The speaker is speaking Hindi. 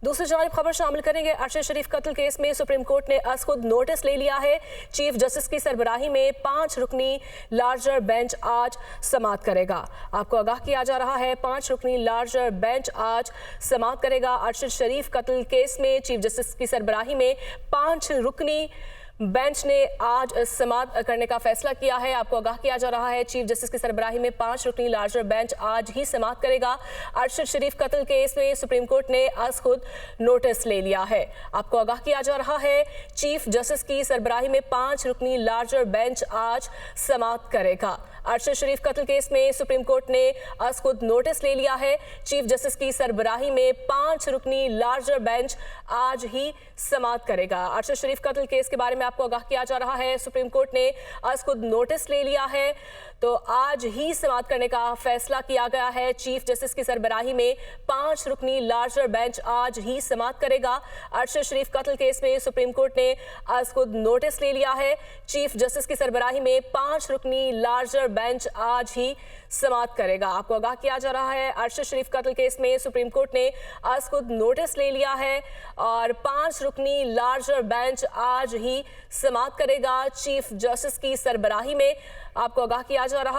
दूसरी जानिब खबर शामिल करेंगे। अरशद शरीफ कत्ल केस में सुप्रीम कोर्ट ने आज खुद नोटिस ले लिया है। चीफ जस्टिस की सरबराही में 5 रुकनी लार्जर बेंच आज समाअत करेगा। आपको आगाह किया जा रहा है 5 रुकनी लार्जर बेंच आज समाअत करेगा। अरशद शरीफ कत्ल केस में चीफ जस्टिस की सरबराही में 5 रुकनी बेंच ने आज समाअत करने का फैसला किया है। आपको आगाह किया जा रहा है चीफ जस्टिस की सरबराही में 5 रुकनी लार्जर बेंच आज ही समाअत करेगा। अरशद शरीफ कत्ल केस में सुप्रीम कोर्ट ने आज खुद नोटिस ले लिया है। आपको आगाह किया जा रहा है चीफ जस्टिस की सरबराही में 5 रुकनी लार्जर बेंच आज समाअत करेगा। अरशद शरीफ कत्ल केस में सुप्रीम कोर्ट ने आज खुद नोटिस ले लिया है। चीफ जस्टिस की सरबराही में 5 रुकनी लार्जर बेंच आज ही समाअत करेगा। अरशद शरीफ कत्ल केस के बारे में आपको आगाह किया जा रहा है। सुप्रीम कोर्ट ने आज खुद नोटिस ले लिया है, तो आज ही समाअत करने का फैसला किया गया है। चीफ जस्टिस की सरबराही में 5 रुकनी लार्जर बेंच आज ही समाअत करेगा। अरशद शरीफ कत्ल केस में सुप्रीम कोर्ट ने आज खुद नोटिस ले लिया है। चीफ जस्टिस की सरबराही में 5 रुकनी लार्जर बेंच आज ही समाअत करेगा। आपको आगाह किया जा रहा है अरशद शरीफ कत्ल केस में सुप्रीम कोर्ट ने आज खुद नोटिस ले लिया है और 5 रुकनी लार्जर बेंच आज ही समाअत करेगा। चीफ जस्टिस की सरबराही में आपको आगाह किया जा रहा है।